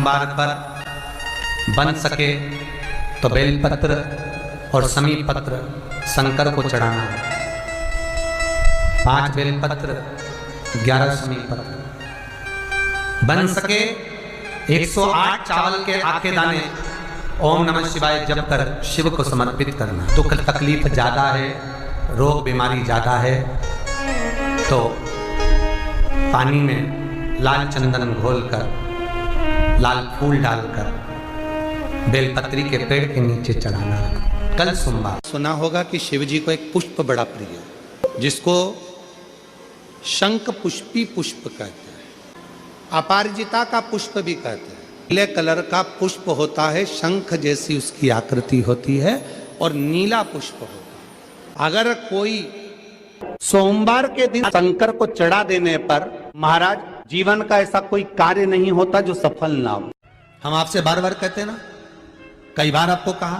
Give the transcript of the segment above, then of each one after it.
सोमवार पर बन सके तो बेलपत्र और समीपत्र शंकर को चढ़ाना है। 5 बेलपत्र 11 समीपत्र, बन सके 108 चावल के आखे दाने ओम नमः शिवाय जप कर शिव को समर्पित करना। दुख तकलीफ ज्यादा है, रोग बीमारी ज्यादा है, तो पानी में लाल चंदन घोलकर, लाल फूल डालकर बेलपत्री के पेड़ के नीचे चढ़ाना है। कल सोमवार सुना होगा कि शिव जी को एक पुष्प बड़ा प्रिय है, जिसको शंख पुष्पी पुष्प कहते हैं, अपराजिता का पुष्प भी कहते हैं। नीले कलर का पुष्प होता है, शंख जैसी उसकी आकृति होती है और नीला पुष्प होता है। अगर कोई सोमवार के दिन शंकर को चढ़ा देने पर महाराज जीवन का ऐसा कोई कार्य नहीं होता जो सफल ना हो। हम आपसे बार बार कहते हैं ना, कई बार आपको कहा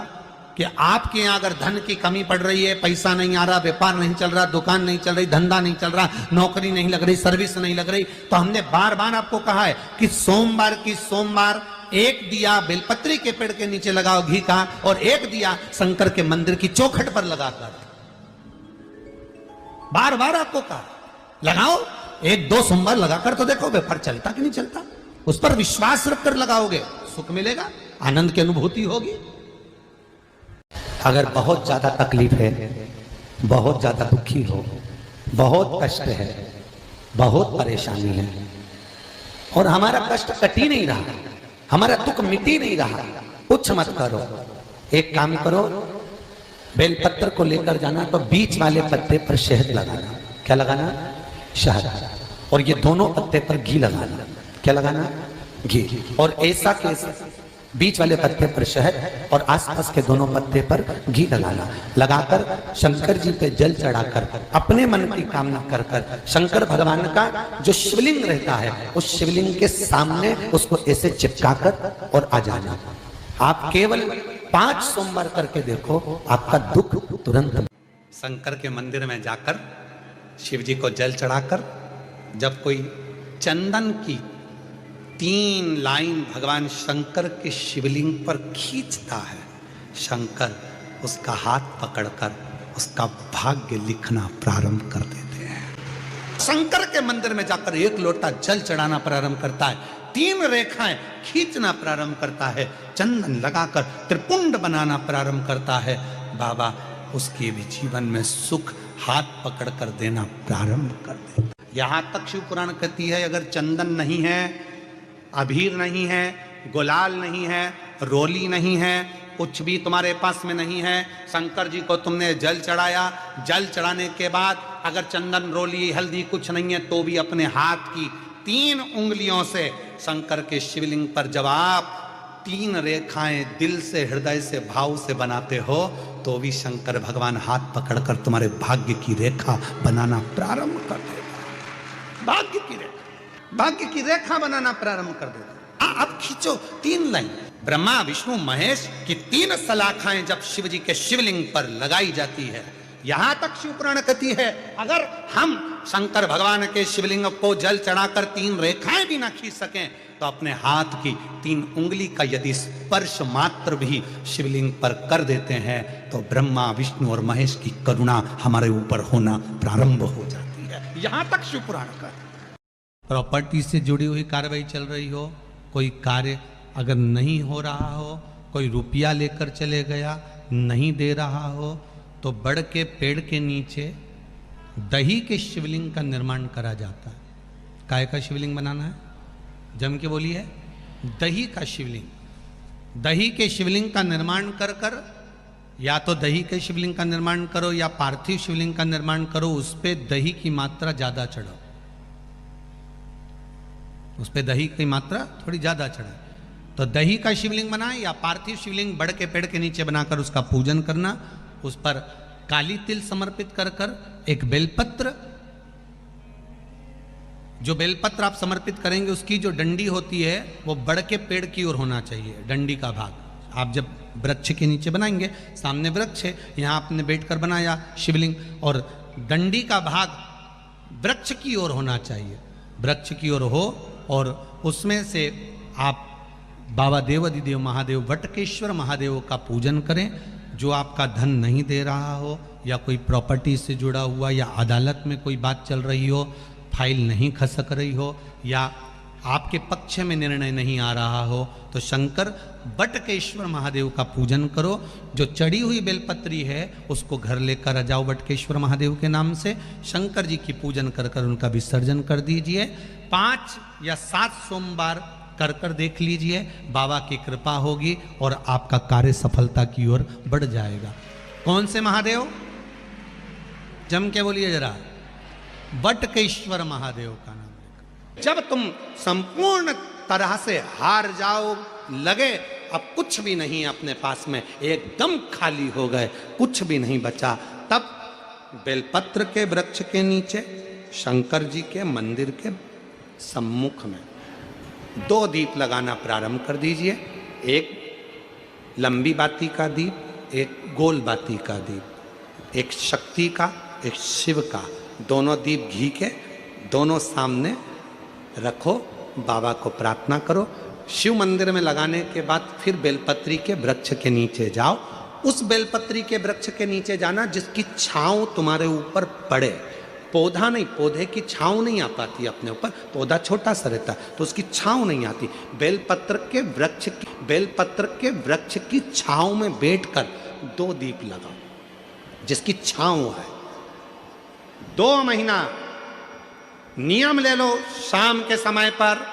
कि आपके यहाँ अगर धन की कमी पड़ रही है, पैसा नहीं आ रहा, व्यापार नहीं चल रहा, दुकान नहीं चल रही, धंधा नहीं चल रहा, नौकरी नहीं लग रही, सर्विस नहीं लग रही, तो हमने बार बार आपको कहा है कि सोमवार एक दिया बेलपत्री के पेड़ के नीचे लगाओ घी का, और एक दिया शंकर के मंदिर की चौखट पर लगाकर। बार बार आपको कहा लगाओ, 1-2 सोमवार लगाकर तो देखो व्यापार चलता कि नहीं चलता। उस पर विश्वास रखकर लगाओगे, सुख मिलेगा, आनंद की अनुभूति होगी। अगर बहुत ज्यादा तकलीफ है, बहुत ज्यादा दुखी हो, बहुत कष्ट है, बहुत परेशानी है और हमारा कष्ट कट ही नहीं रहा, हमारा दुख मिट ही नहीं रहा, कुछ मत करो, एक काम करो, बेलपत्र को लेकर जाना तो बीच वाले पत्ते पर शहद लगाना। क्या लगाना? शहद। और ये दोनों पत्ते पर घी लगाना। क्या लगाना? घी। और ऐसा के बीच वाले पत्ते पर शहद और आसपास के दोनों पत्ते पर घी लगाना। लगाकर शंकर जी पे जल चढ़ाकर अपने मन की कामना कर कर शंकर भगवान का जो शिवलिंग रहता है उस शिवलिंग के सामने उसको ऐसे चिपकाकर और आ जाना। आप केवल 5 सोमवार करके देखो, आपका दुख तुरंत। शंकर के मंदिर में जाकर शिव जी को जल चढ़ाकर जब कोई चंदन की 3 लाइन भगवान शंकर के शिवलिंग पर खींचता है, शंकर उसका हाथ पकड़कर उसका भाग्य लिखना प्रारंभ कर देते हैं। शंकर के मंदिर में जाकर 1 लोटा जल चढ़ाना प्रारंभ करता है, 3 रेखाएं खींचना प्रारंभ करता है, चंदन लगाकर त्रिपुंड बनाना प्रारंभ करता है। बाबा उसके भी जीवन में सुख हाथ पकड़कर देना प्रारंभ कर देता। यहां तक शिव पुराण कहती है, अगर चंदन नहीं है, अबीर नहीं है, गुलाल नहीं है, रोली नहीं है, कुछ भी तुम्हारे पास में नहीं है, शंकर जी को तुमने जल चढ़ाया, जल चढ़ाने के बाद अगर चंदन रोली हल्दी कुछ नहीं है, तो भी अपने हाथ की 3 उंगलियों से शंकर के शिवलिंग पर जब आप 3 रेखाएं दिल से, हृदय से, भाव से बनाते हो, तो भी शंकर भगवान हाथ पकड़कर तुम्हारे भाग्य की रेखा बनाना प्रारंभ कर देगा। भाग्य की रेखा बनाना प्रारंभ कर देगा। अब खींचो 3 लाइन। ब्रह्मा विष्णु महेश की 3 सलाखाएं जब शिव जी के शिवलिंग पर लगाई जाती है, यहां तक शिव पुराण कहती है, अगर हम शंकर भगवान के शिवलिंग को जल चढ़ाकर 3 रेखाएं भी ना खींच सकें, तो अपने हाथ की 3 उंगली का यदि स्पर्श मात्र भी शिवलिंग पर कर देते हैं, तो ब्रह्मा विष्णु और महेश की करुणा हमारे ऊपर होना प्रारंभ हो जाती है। यहां तक शिव पुराण का। प्रॉपर्टी से जुड़ी हुई कार्रवाई चल रही हो, कोई कार्य अगर नहीं हो रहा हो, कोई रुपया लेकर चले गया, नहीं दे रहा हो, तो बड़ के पेड़ के नीचे दही के शिवलिंग का निर्माण करा जाता है। काय का शिवलिंग बनाना है? जम के बोलिए, दही का शिवलिंग। दही के शिवलिंग का निर्माण कर कर, या तो दही के शिवलिंग का निर्माण करो या पार्थिव शिवलिंग का निर्माण करो, उस पे दही की मात्रा ज्यादा चढ़ाओ, उस पे दही की मात्रा थोड़ी ज्यादा चढ़ाओ। तो दही का शिवलिंग बनाए या पार्थिव शिवलिंग बड़ के पेड़ के नीचे बनाकर उसका पूजन करना, उस पर काली तिल समर्पित कर कर एक बेलपत्र, जो बेलपत्र आप समर्पित करेंगे उसकी जो डंडी होती है वो बड़ के पेड़ की ओर होना चाहिए। डंडी का भाग आप जब वृक्ष के नीचे बनाएंगे, सामने वृक्ष है, यहाँ आपने बैठकर बनाया शिवलिंग, और डंडी का भाग वृक्ष की ओर होना चाहिए, वृक्ष की ओर हो, और उसमें से आप बाबा देवाधिदेव महादेव वटकेश्वर महादेव का पूजन करें। जो आपका धन नहीं दे रहा हो, या कोई प्रॉपर्टी से जुड़ा हुआ, या अदालत में कोई बात चल रही हो, फाइल नहीं खसक रही हो, या आपके पक्ष में निर्णय नहीं आ रहा हो, तो शंकर वटकेश्वर महादेव का पूजन करो। जो चढ़ी हुई बेलपत्री है उसको घर लेकर आ जाओ वटकेश्वर महादेव के नाम से, शंकर जी की पूजन कर कर उनका विसर्जन कर दीजिए। 5 या 7 सोमवार कर कर देख लीजिए, बाबा की कृपा होगी और आपका कार्य सफलता की ओर बढ़ जाएगा। कौन से महादेव? जम के बोलिए जरा, वटकेश्वर महादेव का नाम लेकर। जब तुम संपूर्ण तरह से हार जाओ, लगे अब कुछ भी नहीं अपने पास में, एकदम खाली हो गए, कुछ भी नहीं बचा, तब बेलपत्र के वृक्ष के नीचे शंकर जी के मंदिर के सम्मुख में 2 दीप लगाना प्रारंभ कर दीजिए। एक लंबी बाती का दीप, एक गोल बाती का दीप, एक शक्ति का, एक शिव का। दोनों दीप घी के दोनों सामने रखो, बाबा को प्रार्थना करो। शिव मंदिर में लगाने के बाद फिर बेलपत्री के वृक्ष के नीचे जाओ। उस बेलपत्री के वृक्ष के नीचे जाना जिसकी छांव तुम्हारे ऊपर पड़े। पौधा नहीं, पौधे की छांव नहीं आ पाती अपने ऊपर, पौधा छोटा सा रहता तो उसकी छांव नहीं आती। बेलपत्र के वृक्ष की छांव में बैठकर 2 दीप लगाओ जिसकी छांव है। 2 महीना नियम ले लो, शाम के समय पर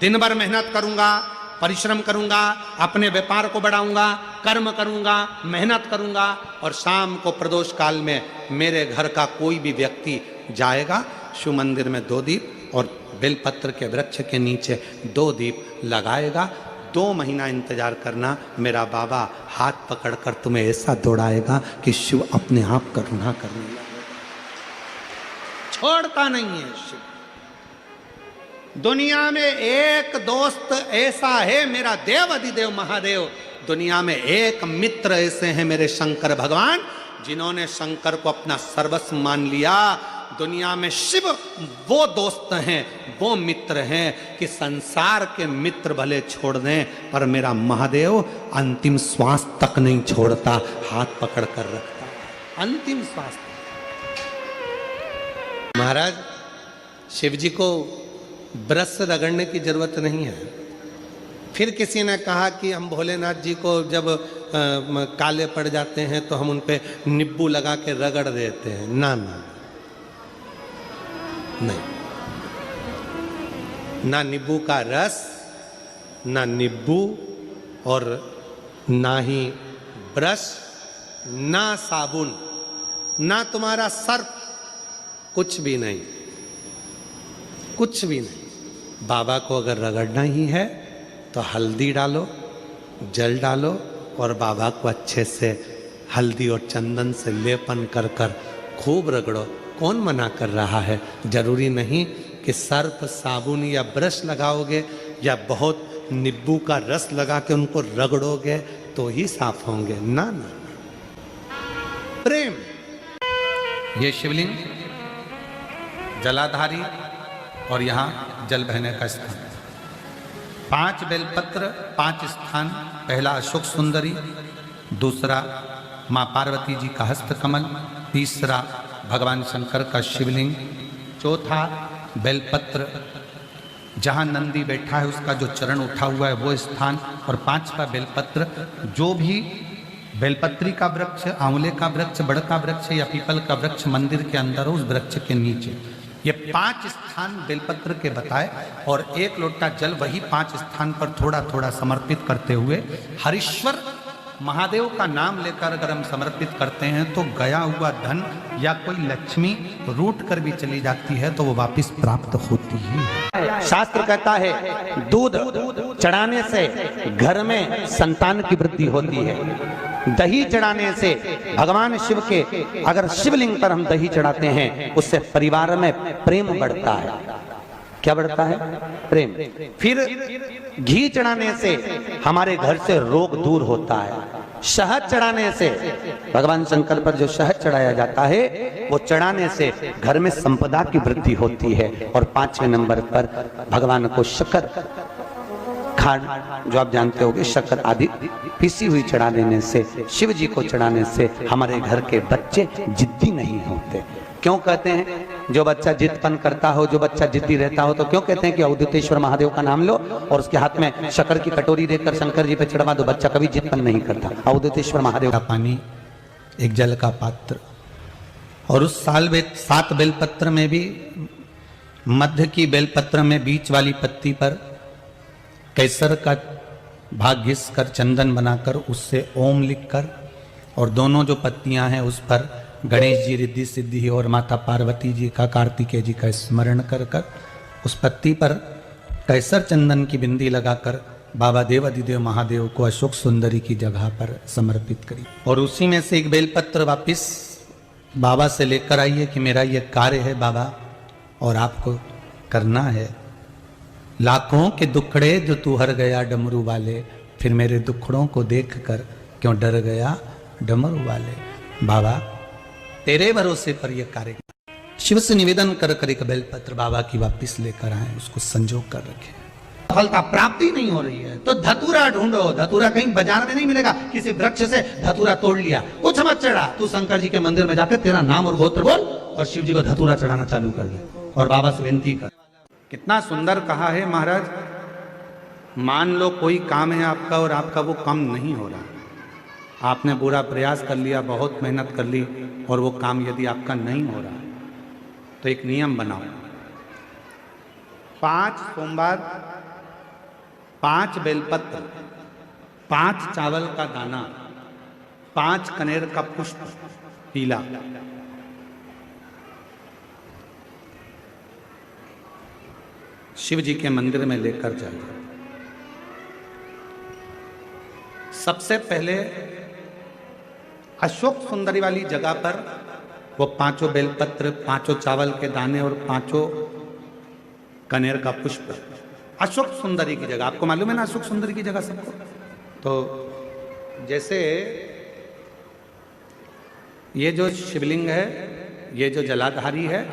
दिन भर मेहनत करूंगा, परिश्रम करूंगा, अपने व्यापार को बढ़ाऊंगा, कर्म करूंगा, मेहनत करूंगा, और शाम को प्रदोष काल में मेरे घर का कोई भी व्यक्ति जाएगा, शिव मंदिर में 2 दीप और बेलपत्र के वृक्ष के नीचे 2 दीप लगाएगा। 2 महीना इंतजार करना, मेरा बाबा हाथ पकड़कर तुम्हें ऐसा दौड़ाएगा कि शिव अपने आप करुणा करने लगेगा। छोड़ता नहीं है शिव। दुनिया में एक दोस्त ऐसा है मेरा देवाधिदेव महादेव, दुनिया में एक मित्र ऐसे हैं मेरे शंकर भगवान जिन्होंने शंकर को अपना सर्वस्व मान लिया। दुनिया में शिव वो दोस्त हैं, वो मित्र हैं कि संसार के मित्र भले छोड़ दें पर मेरा महादेव अंतिम श्वास तक नहीं छोड़ता, हाथ पकड़ कर रखता अंतिम श्वास। महाराज शिव जी को ब्रश से रगड़ने की जरूरत नहीं है। फिर किसी ने कहा कि हम भोलेनाथ जी को जब काले पड़ जाते हैं तो हम उन पे नींबू लगा के रगड़ देते हैं। ना ना नहीं, ना नींबू का रस, ना नींबू, और ना ही ब्रश, ना साबुन, ना तुम्हारा सर्फ, कुछ भी नहीं, कुछ भी नहीं। बाबा को अगर रगड़ना ही है तो हल्दी डालो, जल डालो और बाबा को अच्छे से हल्दी और चंदन से लेपन कर कर खूब रगड़ो। कौन मना कर रहा है? जरूरी नहीं कि सर्फ, साबुन या ब्रश लगाओगे या बहुत नींबू का रस लगा के उनको रगड़ोगे तो ही साफ होंगे। ना ना, प्रेम। ये शिवलिंग जलाधारी और यहाँ जल बहने का स्थान। 5 बेलपत्र, 5 स्थान। पहला अशोक सुंदरी, दूसरा माँ पार्वती जी का हस्त कमल, तीसरा भगवान शंकर का शिवलिंग, चौथा बेलपत्र जहाँ नंदी बैठा है उसका जो चरण उठा हुआ है वो स्थान, और 5वां बेलपत्र। जो भी बेलपत्री का वृक्ष, आंवले का वृक्ष, बड़ का वृक्ष या पीपल का वृक्ष मंदिर के अंदर हो, उस वृक्ष के नीचे। ये 5 स्थान बेलपत्र के बताए और 1 लोटा जल वही 5 स्थान पर थोड़ा थोड़ा समर्पित करते हुए हरीश्वर महादेव का नाम लेकर अगर हम समर्पित करते हैं तो गया हुआ धन या कोई लक्ष्मी रूट कर भी चली जाती है तो वो वापस प्राप्त होती है। शास्त्र कहता है दूध चढ़ाने से घर में संतान की वृद्धि होती है, दही चढ़ाने से भगवान शिव के, अगर शिवलिंग पर हम दही चढ़ाते हैं उससे परिवार में प्रेम बढ़ता है। क्या बढ़ता है? प्रेम। फिर घी चढ़ाने से हमारे घर से रोग दूर होता है। शहद चढ़ाने से, भगवान शंकर पर जो शहद चढ़ाया जाता है वो चढ़ाने से घर में संपदा की वृद्धि होती है। और 5वें नंबर पर भगवान को शक्कर खांड जो आप जानते होंगे शक्कर आदि पिसी हुई चढ़ा देने से, शिव जी को चढ़ाने से हमारे घर के बच्चे जिद्दी नहीं होते। क्यों कहते हैं जो बच्चा जिद्दपन करता हो, जो बच्चा जिद्दी रहता हो, तो क्यों कहते हैं कि अवधूतेश्वर महादेव का नाम लो और उसके हाथ में शक्कर की कटोरी देकर शंकर जी पे चढ़वा दो, बच्चा कभी जिद्दपन नहीं करता। अवधूतेश्वर महादेव का पानी, एक जल का पात्र, और उस 7 बेलपत्र में भी मध्य की बेलपत्र में बीच वाली पत्ती पर केसर का भाग घिस कर चंदन बनाकर उससे ओम लिखकर, और दोनों जो पत्तियां हैं उस पर गणेश जी, रिद्धि सिद्धि और माता पार्वती जी का, कार्तिकेय जी का स्मरण कर कर उस पत्ती पर केसर चंदन की बिंदी लगाकर बाबा देवाधिदेव महादेव को अशोक सुंदरी की जगह पर समर्पित करी। और उसी में से एक बेलपत्र वापिस बाबा से लेकर आइए कि मेरा ये कार्य है बाबा और आपको करना है। लाखों के दुखड़े जो तू हर गया डमरू वाले, फिर मेरे दुखड़ों को देख कर क्यों डर गया डमरू वाले। बाबा तेरे भरोसे पर यह कार्य, शिव से निवेदन कर कर एक बेलपत्र बाबा की वापिस लेकर आए, उसको संजो कर रखे। सफलता प्राप्ति नहीं हो रही है तो धतूरा ढूंढो। धतूरा कहीं बाजार में नहीं मिलेगा, किसी वृक्ष से धतूरा तोड़ लिया, कुछ मत चढ़ा, तू शंकर जी के मंदिर में जाकर तेरा नाम और गोत्र बोल और शिव जी को धतूरा चढ़ाना चालू कर दे और बाबा से विनती कर। कितना सुंदर कहा है महाराज। मान लो कोई काम है आपका और आपका वो काम नहीं हो रहा, आपने पूरा प्रयास कर लिया, बहुत मेहनत कर ली और वो काम यदि आपका नहीं हो रहा तो एक नियम बनाओ, 5 सोमवार, 5 बेलपत्र, 5 चावल का दाना, 5 कनेर का पुष्प पीला, शिव जी के मंदिर में लेकर जाइए। सबसे पहले अशोक सुंदरी वाली जगह पर वो 5 बेलपत्र, 5 चावल के दाने और 5 कनेर का पुष्प अशोक सुंदरी की जगह, आपको मालूम है ना अशोक सुंदरी की जगह सबको। तो जैसे ये जो शिवलिंग है, ये जो जलाधारी है,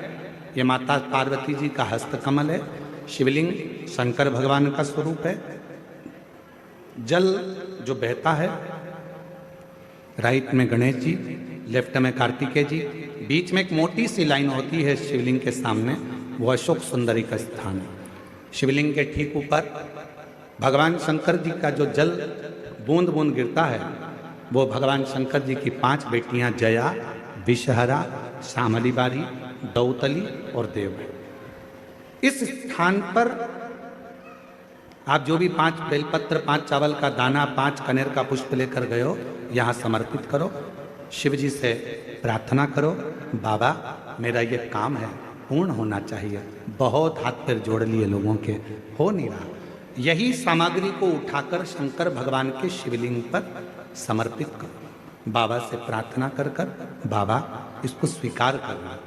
ये माता पार्वती जी का हस्तकमल है। शिवलिंग शंकर भगवान का स्वरूप है। जल जो बहता है, राइट में गणेश जी, लेफ्ट में कार्तिकेय जी, बीच में एक मोटी सी लाइन होती है शिवलिंग के सामने, वो अशोक सुंदरी का स्थान है। शिवलिंग के ठीक ऊपर भगवान शंकर जी का जो जल बूंद बूंद गिरता है, वो भगवान शंकर जी की 5 बेटियां जया, विषहरा, शामली बारी, दौतली और देव। इस स्थान पर आप जो भी 5 बेलपत्र, 5 चावल का दाना, 5 कनेर का पुष्प लेकर गए हो, यहाँ समर्पित करो। शिव जी से प्रार्थना करो, बाबा मेरा ये काम है पूर्ण होना चाहिए। बहुत हाथ पैर जोड़ लिए लोगों के, हो नहीं रहा। यही सामग्री को उठाकर शंकर भगवान के शिवलिंग पर समर्पित करो। बाबा से प्रार्थना कर कर बाबा इसको स्वीकार करना।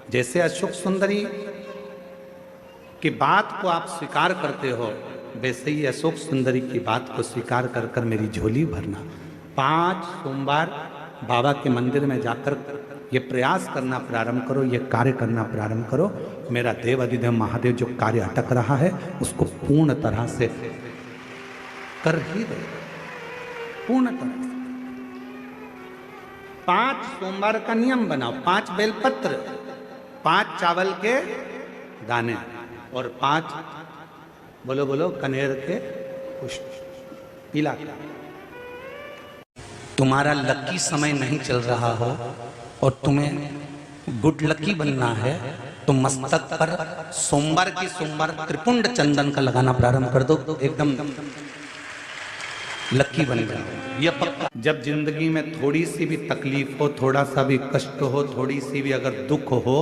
जैसे अशोक सुंदरी की बात को आप स्वीकार करते हो, वैसे ही अशोक सुंदरी की बात को स्वीकार कर कर मेरी झोली भरना। 5 सोमवार बाबा के मंदिर में जाकर ये प्रयास करना प्रारंभ करो, ये कार्य करना प्रारंभ करो। मेरा देव अधिदेव महादेव जो कार्य अटक रहा है उसको पूर्ण तरह से कर ही दे, पूर्ण तरह से। 5 सोमवार का नियम बनाओ, 5 बेलपत्र, 5 चावल के दाने और 5 बोलो बोलो कनेर के पुष्प पीला। तुम्हारा लकी समय नहीं चल रहा हो और तुम्हें गुड लकी बनना है तो मस्तक पर सोमवार की सोमवार त्रिपुंड चंदन का लगाना प्रारंभ कर दो, एकदम लकी बन जाओ। ये पक्का। जब जिंदगी में थोड़ी सी भी तकलीफ हो, थोड़ा सा भी कष्ट हो, थोड़ी सी भी अगर दुख हो,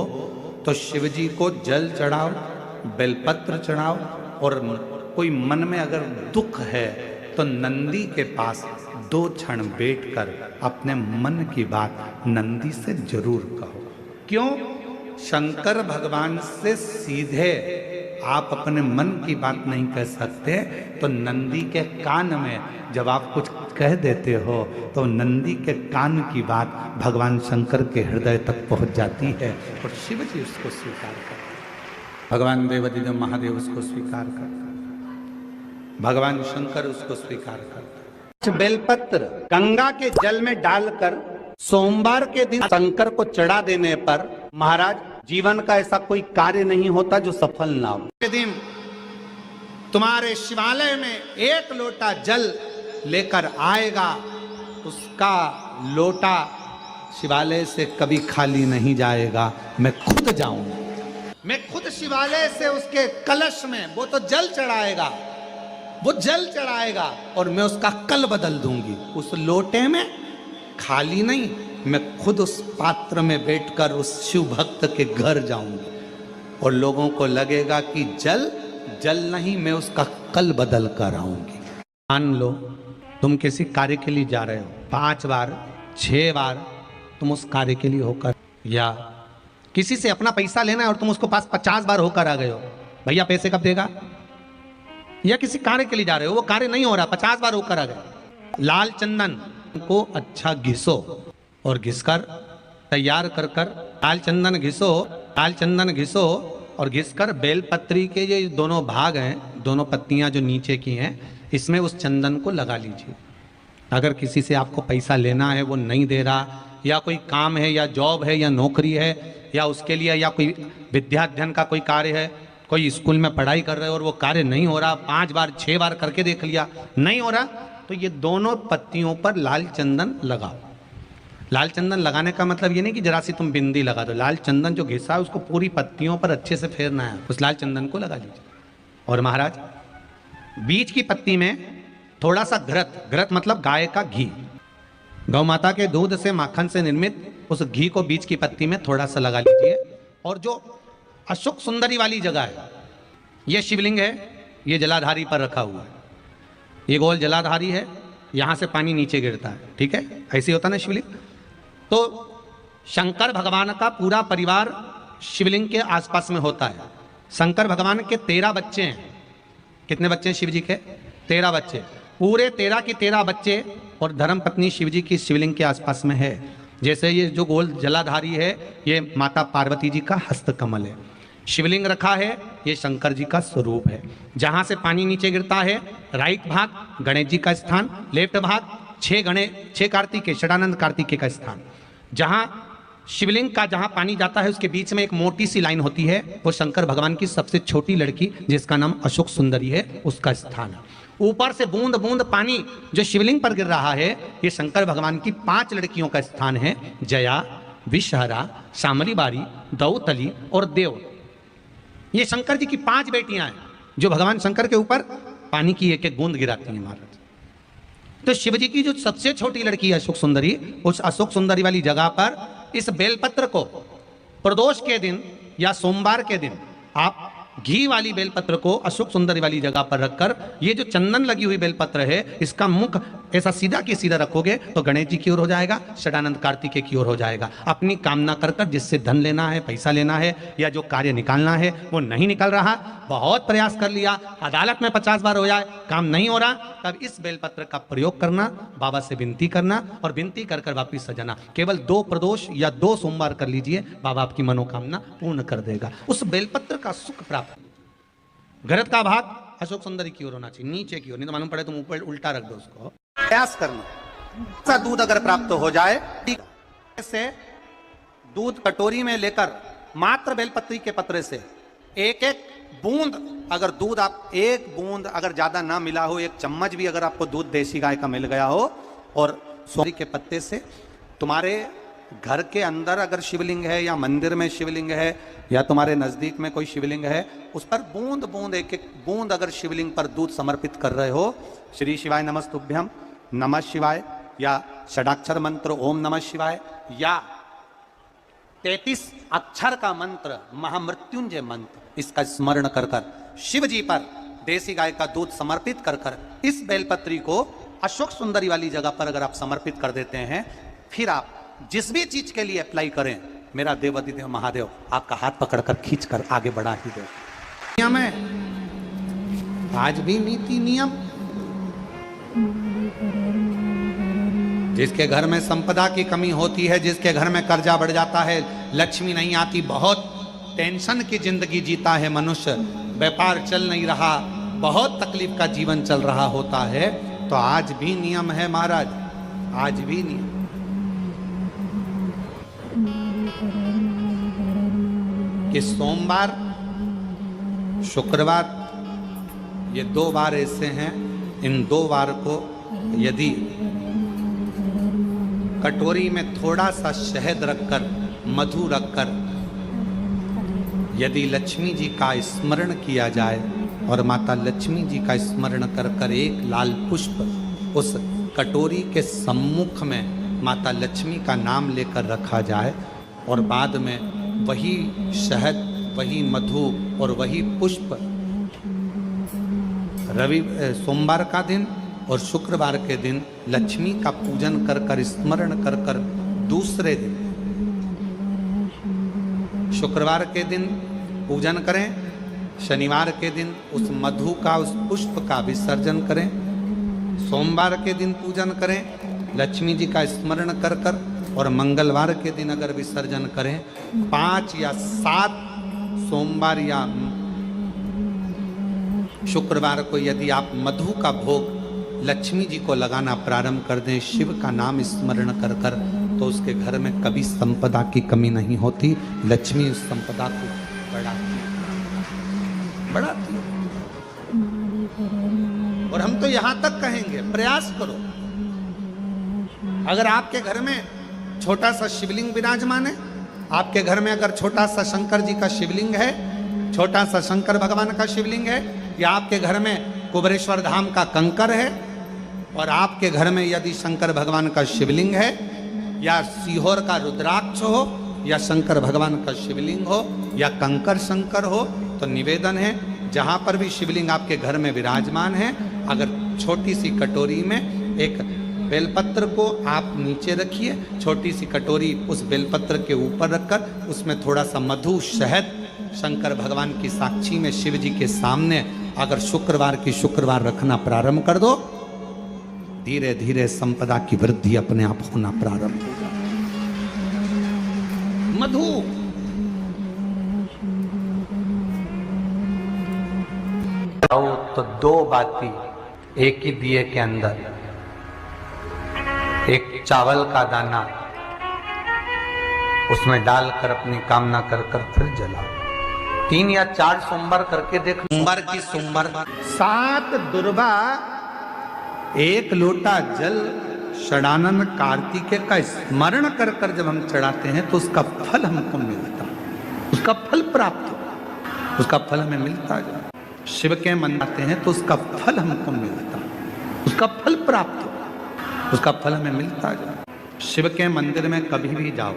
तो शिव जी को जल चढ़ाओ, बेलपत्र चढ़ाओ। और कोई मन में अगर दुख है तो नंदी के पास 2 क्षण बैठकर अपने मन की बात नंदी से जरूर कहो। क्यों? शंकर भगवान से सीधे आप अपने मन की बात नहीं कह सकते, तो नंदी के कान में जब आप कुछ कह देते हो तो नंदी के कान की बात भगवान शंकर के हृदय तक पहुंच जाती है और शिव जी उसको स्वीकार करते हैं। भगवान देवाधिदेव महादेव उसको स्वीकार करते। भगवान शंकर उसको स्वीकार करते। बेलपत्र गंगा के जल में डालकर सोमवार के दिन शंकर को चढ़ा देने पर महाराज जीवन का ऐसा कोई कार्य नहीं होता जो सफल ना हो। के दिन तुम्हारे शिवालय में एक लोटा जल लेकर आएगा, उसका लोटा शिवालय से कभी खाली नहीं जाएगा। मैं खुद जाऊंगा, मैं खुद शिवालय से उसके कलश में वो तो जल चढ़ाएगा, वो जल चढ़ाएगा और मैं उसका कल बदल दूंगी। उस लोटे में खाली नहीं, मैं खुद उस पात्र में बैठकर उस शिव भक्त के घर जाऊंगी और लोगों को लगेगा कि जल जल नहीं, मैं उसका कल बदल कर आऊंगी। मान लो तुम किसी कार्य के लिए जा रहे हो, 5 बार 6 बार तुम उस कार्य के लिए होकर, या किसी से अपना पैसा लेना है और तुम उसको पास 50 बार होकर आ गए हो, भैया पैसे कब देगा। या किसी कार्य के लिए जा रहे हो, वो कार्य नहीं हो रहा, 50 बार होकर आ गए। लाल चंदन को अच्छा घिसो और घिसकर तैयार कर कर लाल चंदन घिसो, लाल चंदन घिसो और घिसकर बेलपत्री के ये दोनों भाग हैं, दोनों पत्तियां जो नीचे की हैं, इसमें उस चंदन को लगा लीजिए। अगर किसी से आपको पैसा लेना है, वो नहीं दे रहा, या कोई काम है या जॉब है या नौकरी है या उसके लिए, या कोई विद्या अध्ययन का कोई कार्य है, कोई स्कूल में पढ़ाई कर रहे हो और वो कार्य नहीं हो रहा, 5 बार 6 बार करके देख लिया नहीं हो रहा, तो ये दोनों पत्तियों पर लाल चंदन लगाओ। लाल चंदन लगाने का मतलब ये नहीं कि जरा सी तुम बिंदी लगा दो, लाल चंदन जो घिसा है उसको पूरी पत्तियों पर अच्छे से फेरना है, उस लाल चंदन को लगा लीजिए। और महाराज बीच की पत्ती में थोड़ा सा घृत, घृत मतलब गाय का घी, गौ माता के दूध से माखन से निर्मित उस घी को बीच की पत्ती में थोड़ा सा लगा लीजिए। और जो अशोक सुंदरी वाली जगह है, ये शिवलिंग है, ये जलाधारी पर रखा हुआ है, ये गोल जलाधारी है, यहाँ से पानी नीचे गिरता है, ठीक है, ऐसे होता ना शिवलिंग। तो शंकर भगवान का पूरा परिवार शिवलिंग के आसपास में होता है। शंकर भगवान के 13 बच्चे हैं। कितने बच्चे हैं शिव जी के? 13 बच्चे, पूरे 13 के 13 बच्चे और धर्मपत्नी शिव जी की शिवलिंग के आसपास में है। जैसे ये जो गोल जलाधारी है, ये माता पार्वती जी का हस्त कमल है। शिवलिंग रखा है, ये शंकर जी का स्वरूप है। जहां से पानी नीचे गिरता है, राइट भाग गणेश जी का स्थान, लेफ्ट भाग 6 कार्तिकेय, षडानंद कार्तिकेय का स्थान। जहां शिवलिंग का जहां पानी जाता है उसके बीच में एक मोटी सी लाइन होती है, वो शंकर भगवान की सबसे छोटी लड़की जिसका नाम अशोक सुंदरी है, उसका स्थान है। ऊपर से बूंद बूंद पानी जो शिवलिंग पर गिर रहा है, ये शंकर भगवान की 5 लड़कियों का स्थान है, जया, विषहरा, शामली बारी, दौतली और देव। ये शंकर जी की 5 बेटियां हैं जो भगवान शंकर के ऊपर पानी की एक एक बूंद गिराती हैं महाराज। तो शिव जी की जो सबसे छोटी लड़की है अशोक सुंदरी, उस अशोक सुंदरी वाली जगह पर इस बेलपत्र को प्रदोष के दिन या सोमवार के दिन आप घी वाली बेलपत्र को अशोक सुंदरी वाली जगह पर रखकर, ये जो चंदन लगी हुई बेलपत्र है, इसका मुख ऐसा सीधा के सीधा रखोगे तो गणेश जी की ओर हो जाएगा, षडानंद कार्तिकेय की ओर हो जाएगा। अपनी कामना कर कर, जिससे धन लेना है, पैसा लेना है या जो कार्य निकालना है वो नहीं निकल रहा, बहुत प्रयास कर लिया, अदालत में 50 बार हो जाए, काम नहीं हो रहा, तब इस बेलपत्र का प्रयोग करना, बाबा से विनती करना और विनती कर कर वापिस सजाना। केवल 2 प्रदोष या 2 सोमवार कर लीजिए, बाबा आपकी मनोकामना पूर्ण कर देगा। उस बेलपत्र का सुख प्राप्त। घृत का भाग अशोक सुंदरी की ओर होना चाहिए, नीचे की ओर, नहीं तो मालूम पड़े तुम ऊपर उल्टा रख दो उसको। प्रयास करना, ऐसा दूध अगर प्राप्त हो जाए, से दूध कटोरी में लेकर मात्र बेलपत्री के पत्रे से एक एक बूंद, अगर दूध आप 1 बूंद अगर ज्यादा ना मिला हो, 1 चम्मच भी अगर आपको दूध देसी गाय का मिल गया हो, और सोरी के पत्ते से तुम्हारे घर के अंदर अगर शिवलिंग है या मंदिर में शिवलिंग है या तुम्हारे नजदीक में कोई शिवलिंग है, उस पर बूंद बूंद एक एक बूंद अगर शिवलिंग पर दूध समर्पित कर रहे हो, श्री शिवाय नमस्तुभ्यम, नमः शिवाय, या षडाक्षर मंत्र ओम नमः शिवाय, या 33 अक्षर का मंत्र महामृत्युंजय मंत्र, इसका स्मरण कर कर शिव जी पर देसी गाय का दूध समर्पित कर कर इस बेलपत्री को अशोक सुंदरी वाली जगह पर अगर आप समर्पित कर देते हैं, फिर आप जिस भी चीज के लिए अप्लाई करें, मेरा देवाधिदेव महादेव आपका हाथ पकड़कर खींचकर आगे बढ़ा ही दे। नियम है, आज भी नीति नियम। जिसके घर में संपदा की कमी होती है, जिसके घर में कर्जा बढ़ जाता है, लक्ष्मी नहीं आती, बहुत टेंशन की जिंदगी जीता है मनुष्य, व्यापार चल नहीं रहा, बहुत तकलीफ का जीवन चल रहा होता है, तो आज भी नियम है महाराज, आज भी नियम। कि सोमवार, शुक्रवार, ये 2 बार ऐसे हैं, इन 2 बार को यदि कटोरी में थोड़ा सा शहद रखकर, मधु रखकर यदि लक्ष्मी जी का स्मरण किया जाए और माता लक्ष्मी जी का स्मरण कर कर एक लाल पुष्प उस कटोरी के सम्मुख में माता लक्ष्मी का नाम लेकर रखा जाए और बाद में वही शहद, वही मधु और वही पुष्प सोमवार का दिन और शुक्रवार के दिन लक्ष्मी का पूजन कर कर, स्मरण कर कर, दूसरे दिन शुक्रवार के दिन पूजन करें, शनिवार के दिन उस मधु का, उस पुष्प का विसर्जन करें, सोमवार के दिन पूजन करें लक्ष्मी जी का स्मरण कर कर, और मंगलवार के दिन अगर विसर्जन करें, 5 या 7 सोमवार या शुक्रवार को यदि आप मधु का भोग लक्ष्मी जी को लगाना प्रारंभ कर दें, शिव का नाम स्मरण कर कर, तो उसके घर में कभी संपदा की कमी नहीं होती। लक्ष्मी उस संपदा को बढ़ाती है। और हम तो यहां तक कहेंगे, प्रयास करो, अगर आपके घर में छोटा सा शिवलिंग विराजमान है, आपके घर में अगर छोटा सा शंकर जी का शिवलिंग है, छोटा सा शंकर भगवान का शिवलिंग है, या आपके घर में कुबेरेश्वर धाम का कंकर है, और आपके घर में यदि शंकर भगवान का शिवलिंग है, या सीहोर का रुद्राक्ष हो, या शंकर भगवान का शिवलिंग हो, या कंकर शंकर हो, तो निवेदन है जहां पर भी शिवलिंग आपके घर में विराजमान है, अगर छोटी सी कटोरी में एक बेलपत्र को आप नीचे रखिए, छोटी सी कटोरी उस बेलपत्र के ऊपर रखकर उसमें थोड़ा सा मधु, शहद, शंकर भगवान की साक्षी में शिव जी के सामने अगर शुक्रवार की शुक्रवार रखना प्रारंभ कर दो, धीरे धीरे संपदा की वृद्धि अपने आप होना प्रारंभ होगा। मधु तो 2 बाती एक ही दिए के अंदर, एक चावल का दाना उसमें डालकर अपनी कामना कर कर फिर जलाओ। 3 या 4 सोमवार करके देख, सोमवार की सोमवार 7 दुर्वा 1 लोटा जल षडानन कार्तिकेय का स्मरण कर कर जब हम चढ़ाते हैं तो उसका फल हमको मिलता, उसका फल प्राप्त हो, उसका फल हमें मिलता है। शिव के मनाते हैं तो उसका फल हमको मिलता, उसका फल प्राप्त हो, उसका फल हमें मिलता है। शिव के मंदिर में कभी भी जाओ,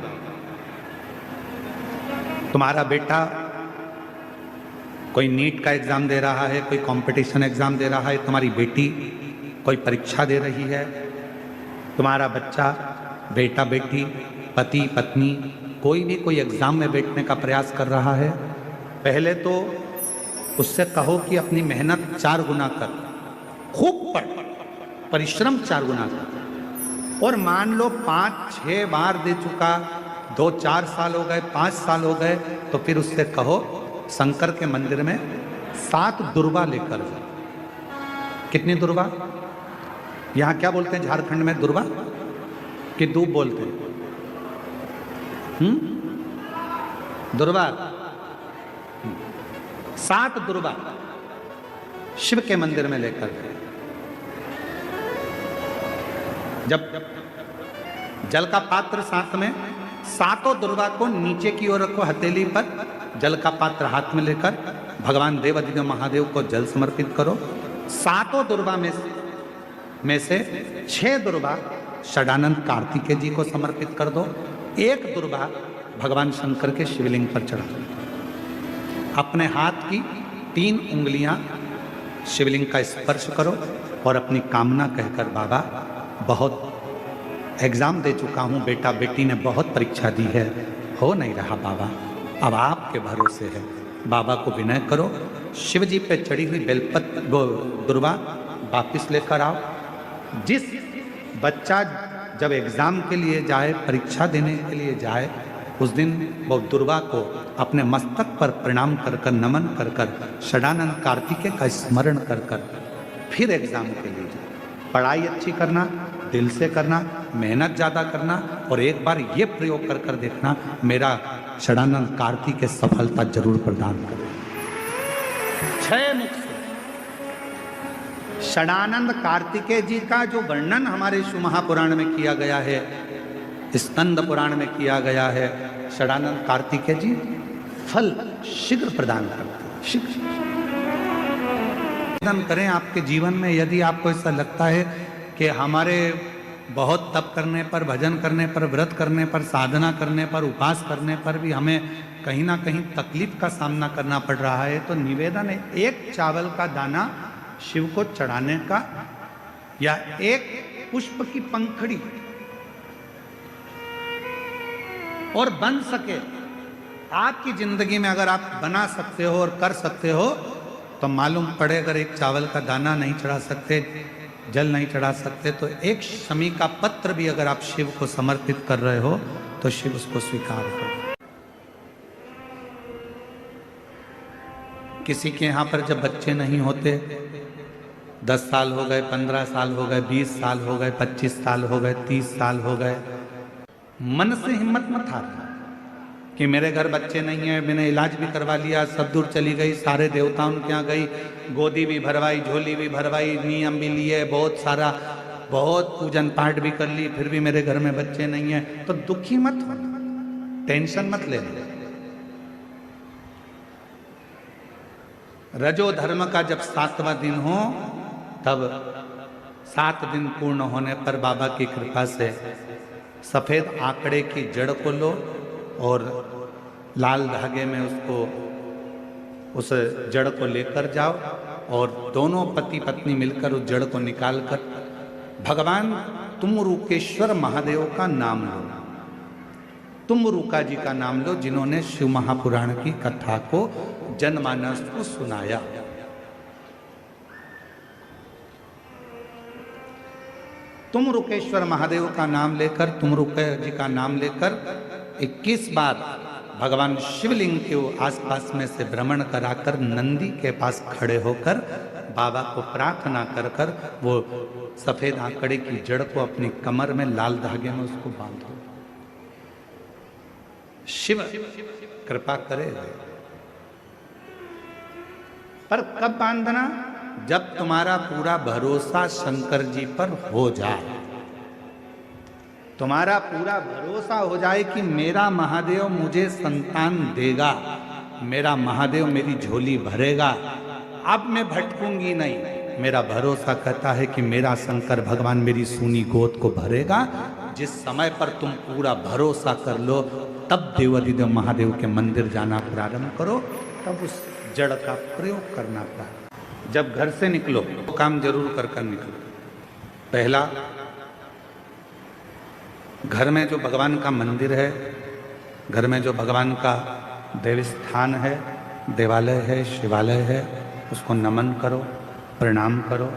तुम्हारा बेटा कोई नीट का एग्जाम दे रहा है, कोई कंपटीशन एग्जाम दे रहा है, तुम्हारी बेटी कोई परीक्षा दे रही है, तुम्हारा बच्चा, बेटा बेटी, पति पत्नी कोई भी कोई एग्जाम में बैठने का प्रयास कर रहा है, पहले तो उससे कहो कि अपनी मेहनत 4 गुना कर, खूब पढ़, परिश्रम 4 गुना कर, और मान लो 5-6 बार दे चुका, 2-4 साल हो गए, 5 साल हो गए, तो फिर उससे कहो शंकर के मंदिर में 7 दुर्वा लेकर जाओ। कितनी दुर्वा? यहाँ क्या बोलते हैं झारखंड में, दुर्वा कि दूब बोलते हैं? दुर्वा, 7 दुर्वा शिव के मंदिर में लेकर गए। जब जल का पात्र साथ में, 7 दुर्वा को नीचे की ओर रखो, हथेली पर जल का पात्र हाथ में लेकर भगवान देवाधिदेव महादेव को जल समर्पित करो। 7 दुर्वा में से 6 दुर्वा षडानंद कार्तिकेय जी को समर्पित कर दो, 1 दुर्वा भगवान शंकर के शिवलिंग पर चढ़ा दो। अपने हाथ की 3 उंगलियां शिवलिंग का स्पर्श करो और अपनी कामना कहकर, बाबा बहुत एग्जाम दे चुका हूं, बेटा बेटी ने बहुत परीक्षा दी है, हो नहीं रहा बाबा, अब आपके भरोसे है, बाबा को विनय करो, शिव जी पे चढ़ी हुई बेलपत्र दुर्वा वापिस लेकर आओ। जिस बच्चा जब एग्जाम के लिए जाए, परीक्षा देने के लिए जाए, उस दिन वो दुर्वा को अपने मस्तक पर प्रणाम कर कर, नमन कर कर, षडानंद कार्तिकेय का स्मरण कर कर फिर एग्जाम के लिए जाओ। पढ़ाई अच्छी करना, दिल से करना, मेहनत ज़्यादा करना, और एक बार ये प्रयोग कर कर देखना, मेरा षडानंद कार्तिकेय सफलता जरूर प्रदान करे। 6 मुख से षडानंद कार्तिकेय जी का जो वर्णन हमारे शिव महापुराण में किया गया है, स्कंद पुराण में किया गया है, षडानंद कार्तिकेय जी फल शीघ्र प्रदान करते हैं, शीघ्र। निवेदन करें आपके जीवन में, यदि आपको ऐसा लगता है कि हमारे बहुत तप करने पर, भजन करने पर, व्रत करने पर, साधना करने पर, उपास करने पर भी हमें कहीं ना कहीं तकलीफ का सामना करना पड़ रहा है, तो निवेदन है, एक चावल का दाना शिव को चढ़ाने का, या एक पुष्प की पंखड़ी, और बन सके आपकी जिंदगी में अगर आप बना सकते हो और कर सकते हो, तो मालूम पड़े अगर एक चावल का दाना नहीं चढ़ा सकते, जल नहीं चढ़ा सकते, तो एक शमी का पत्र भी अगर आप शिव को समर्पित कर रहे हो तो शिव उसको स्वीकार करो। किसी के यहाँ पर जब बच्चे नहीं होते, 10 साल हो गए, 15 साल हो गए, 20 साल हो गए, 25 साल हो गए, 30 साल हो गए, मन से हिम्मत मत हारना कि मेरे घर बच्चे नहीं है, मैंने इलाज भी करवा लिया, सब दूर चली गई, सारे देवताओं के यहाँ गई, गोदी भी भरवाई, झोली भी भरवाई, नियम भी लिए, बहुत सारा, बहुत पूजन पाठ भी कर ली, फिर भी मेरे घर में बच्चे नहीं है, तो दुखी मत हो, टेंशन मत ले। रजो धर्म का जब 7वां दिन हो, तब 7 दिन पूर्ण होने पर बाबा की कृपा से सफेद आंकड़े की जड़ को लो और लाल धागे में उसको, उस जड़ को लेकर जाओ, और दोनों पति पत्नी मिलकर उस जड़ को निकालकर भगवान तुमरुकेश्वर महादेव का नाम लो, तुमरुका जी का नाम लो, जिन्होंने शिव महापुराण की कथा को जनमानस को सुनाया। तुमरुकेश्वर महादेव का नाम लेकर, तुमरुके जी का नाम लेकर 21 बार भगवान शिवलिंग के आसपास में से भ्रमण कराकर नंदी के पास खड़े होकर बाबा को प्रार्थना कर कर वो सफेद आंकड़े की जड़ को अपनी कमर में लाल धागे में उसको बांधो। शिव कृपा करे। पर कब बांधना? जब तुम्हारा पूरा भरोसा शंकर जी पर हो जाए, तुम्हारा पूरा भरोसा हो जाए कि मेरा महादेव मुझे संतान देगा, मेरा महादेव मेरी झोली भरेगा, अब मैं भटकूंगी नहीं। मेरा भरोसा कहता है कि मेरा शंकर भगवान मेरी सूनी गोद को भरेगा। जिस समय पर तुम पूरा भरोसा कर लो, तब देवाधिदेव महादेव के मंदिर जाना प्रारंभ करो, तब उस जड़ का प्रयोग करना प्रारंभ। जब घर से निकलो तो काम जरूर कर कर निकलो। पहला, घर में जो भगवान का मंदिर है, घर में जो भगवान का देव स्थान है, देवालय है, शिवालय है, उसको नमन करो, प्रणाम करो,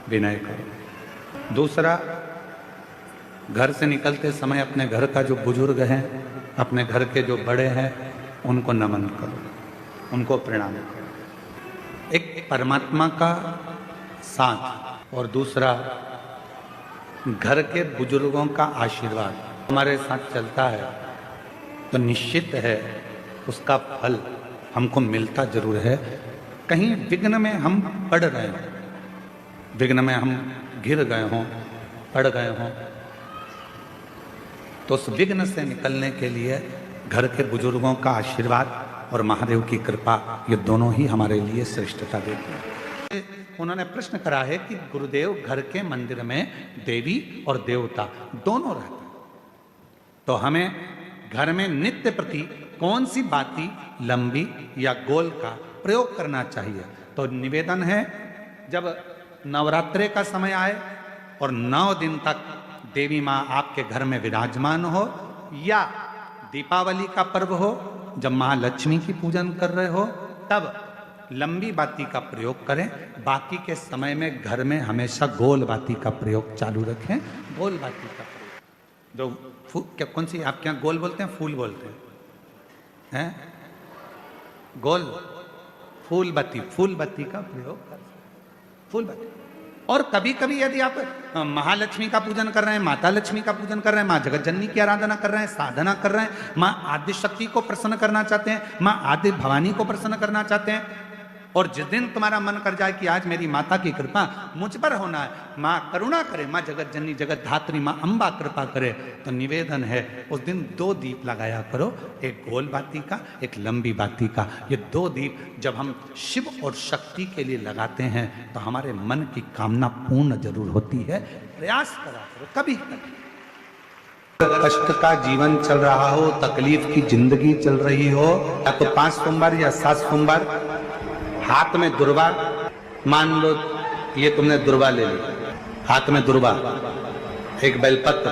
विनय करो। दूसरा, घर से निकलते समय अपने घर का जो बुजुर्ग हैं, अपने घर के जो बड़े हैं, उनको नमन करो, उनको प्रणाम करो। एक परमात्मा का साथ और दूसरा घर के बुजुर्गों का आशीर्वाद हमारे साथ चलता है तो निश्चित है उसका फल हमको मिलता जरूर है। कहीं विघ्न में हम पड़ रहे हों, विघ्न में हम गिर गए हों, पड़ गए हों, तो उस विघ्न से निकलने के लिए घर के बुजुर्गों का आशीर्वाद और महादेव की कृपा, ये दोनों ही हमारे लिए श्रेष्ठता देते हैं। उन्होंने प्रश्न करा है कि गुरुदेव, घर के मंदिर में देवी और देवता दोनों रहते हैं, तो हमें घर में नित्य प्रति कौन सी बाती, लंबी या गोल का प्रयोग करना चाहिए? तो निवेदन है, जब नवरात्रे का समय आए और 9 दिन तक देवी माँ आपके घर में विराजमान हो, या दीपावली का पर्व हो जब महालक्ष्मी की पूजन कर रहे हो, तब लंबी बाती का प्रयोग करें। बाकी के समय में घर में हमेशा गोल बाती का प्रयोग चालू रखें। गोल बाती का प्रयोग जो क्या कौन सी आपके यहाँ गोल बोलते हैं, फूल बोलते हैं? गोल फूल बत्ती, फूल बत्ती का प्रयोग कर, फूल बत्ती। और कभी कभी यदि आप महालक्ष्मी का पूजन कर रहे हैं, माता लक्ष्मी का पूजन कर रहे हैं, माँ जगत जननी की आराधना कर रहे हैं, साधना कर रहे हैं, माँ आदि शक्ति को प्रसन्न करना चाहते हैं, माँ आदि भवानी को प्रसन्न करना चाहते हैं, और जिस दिन तुम्हारा मन कर जाए कि आज मेरी माता की कृपा मुझ पर होना है, माँ करुणा करे, माँ जगत जननी जगत धात्री माँ अम्बा कृपा करे, तो निवेदन है उस दिन 2 दीप लगाया करो, एक गोल बाती का, एक लंबी बाती का। ये 2 दीप जब हम शिव और शक्ति के लिए लगाते हैं तो हमारे मन की कामना पूर्ण जरूर होती है। प्रयास करा करो कभी कभी। कष्ट का जीवन चल रहा हो, तकलीफ की जिंदगी चल रही हो, या तो 5 सोमवार या 7 सोमवार हाथ में दुर्वा, मान लो ये तुमने दुर्वा ले ली, हाथ में दुर्वा, एक बेलपत्र,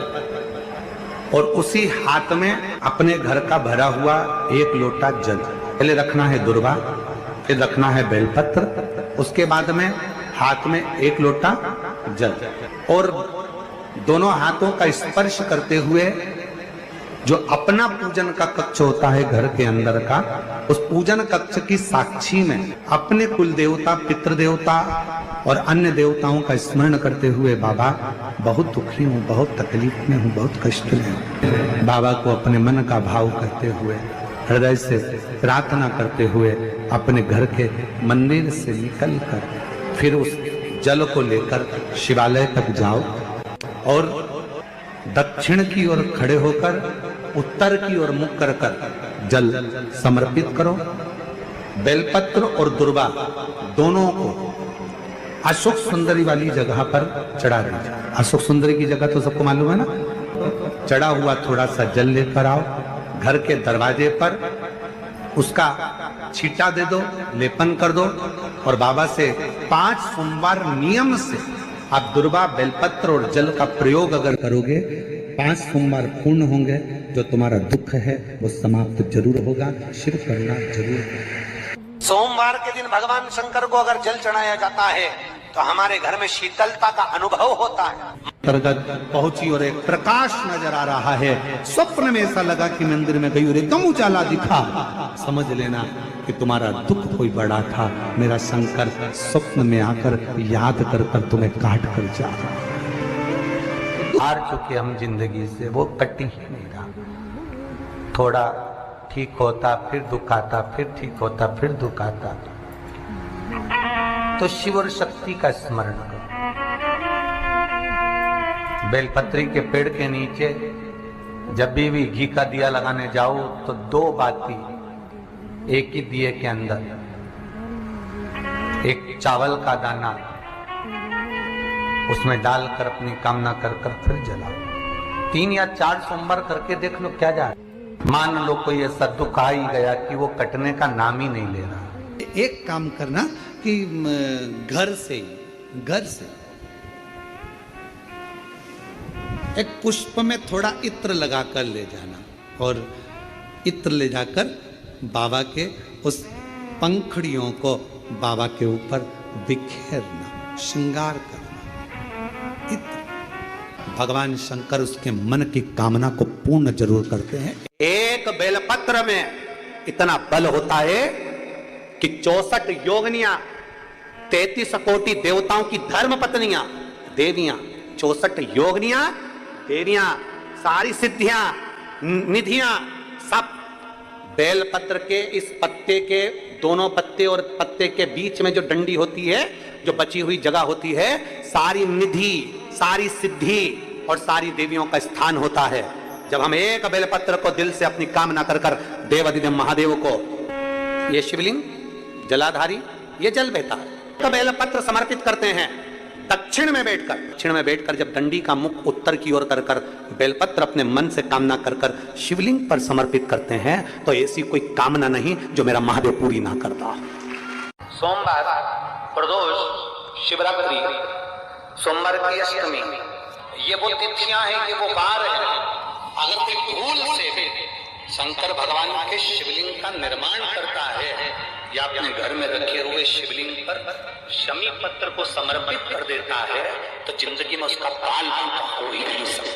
और उसी हाथ में अपने घर का भरा हुआ 1 लोटा जल। पहले रखना है दुर्वा, फिर रखना है बेलपत्र, उसके बाद में हाथ में 1 लोटा जल, और दोनों हाथों का स्पर्श करते हुए जो अपना पूजन का कक्ष होता है घर के अंदर का, उस पूजन कक्ष की साक्षी में अपने कुल देवता, पितृ देवता और अन्य देवताओं का स्मरण करते हुए, बाबा बहुत दुखी हूँ, बहुत तकलीफ में हूँ, बहुत कष्ट में हूँ, बाबा को अपने मन का भाव करते हुए, हृदय से प्रार्थना करते हुए अपने घर के मंदिर से निकल कर फिर उस जल को लेकर शिवालय तक जाओ, और दक्षिण की ओर खड़े होकर उत्तर की ओर मुख कर जल समर्पित करो। बेलपत्र और दुर्वा दोनों को अशोक सुंदरी वाली जगह पर चढ़ा दीजिए। अशोक सुंदरी की जगह तो सबको मालूम है ना। चढ़ा हुआ थोड़ा सा जल लेकर आओ, घर के दरवाजे पर उसका छींटा दे दो, लेपन कर दो, और बाबा से 5 सोमवार नियम से आप दुर्वा, बेलपत्र और जल का प्रयोग अगर करोगे, 5 सोमवार पूर्ण होंगे, जो तुम्हारा दुख है वो समाप्त जरूर होगा। शिव करना जरूर। सोमवार के दिन भगवान शंकर को अगर जल चढ़ाया जाता है तो हमारे घर में शीतलता का अनुभव होता है। अंतर्गत पहुंची और एक प्रकाश नजर आ रहा है। स्वप्न में ऐसा लगा कि मंदिर में गई और एकदम उजाला दिखा, समझ लेना कि तुम्हारा दुख कोई बड़ा था। मेरा शंकर स्वप्न में आकर याद कर कर तुम्हें काट कर जा रहा। हार चुके हम जिंदगी से, वो कटी ही नहीं रहा। थोड़ा ठीक होता फिर दुख आता, फिर ठीक होता फिर दुख आता। तो शिव और शक्ति का स्मरण करो। बेलपत्री के पेड़ के नीचे जब भी घी का दिया लगाने जाओ तो 2 बाती एक ही दिए के अंदर, एक चावल का दाना उसमें डालकर अपनी कामना कर कर फिर जलाओ। 3 या 4 सोमवार करके देख लो क्या जा। मान लो कोई ऐसा दुख आ ही गया कि वो कटने का नाम ही नहीं ले रहा। एक काम करना कि घर से एक पुष्प में थोड़ा इत्र लगाकर ले जाना, और इत्र ले जाकर बाबा के उस पंखड़ियों को बाबा के ऊपर बिखेरना, श्रृंगार करना। भगवान शंकर उसके मन की कामना को पूर्ण जरूर करते हैं। एक बेलपत्र में इतना बल होता है कि 64 योगिनियां, 33 कोटि देवताओं की धर्म पत्नियां, देवियां, 64 योगिनियां, देवियां, सारी सिद्धियां, निधियां, सब बेलपत्र के इस पत्ते के दोनों पत्ते और पत्ते के बीच में जो डंडी होती है, जो बची हुई जगह होती है, सारी निधि, सारी सिद्धि और सारी देवियों का स्थान होता है। जब हम एक बेलपत्र को दिल से अपनी कामना कर कर देवाधिदेव महादेव को, ये शिवलिंग जलाधारी, ये जल बहता है, बेलपत्र समर्पित करते हैं दक्षिण में बैठकर जब डंडी का मुख उत्तर की ओर कर कर बेलपत्र अपने मन से कामना कर कर शिवलिंग पर समर्पित करते हैं, तो ऐसी कोई कामना नहीं जो मेरा महादेव पूरी ना करता। सोमवार, प्रदोष, शिवरात्रि, सोमवार की अष्टमी, ये वो तिथियां हैं, ये वो वार है। अगर कोई भूल से शंकर भगवान के शिवलिंग का निर्माण करता है या अपने घर में रखे हुए शिवलिंग पर शमी पत्र को समर्पित कर देता है, तो जिंदगी में उसका बाल हो ही नहीं सकता।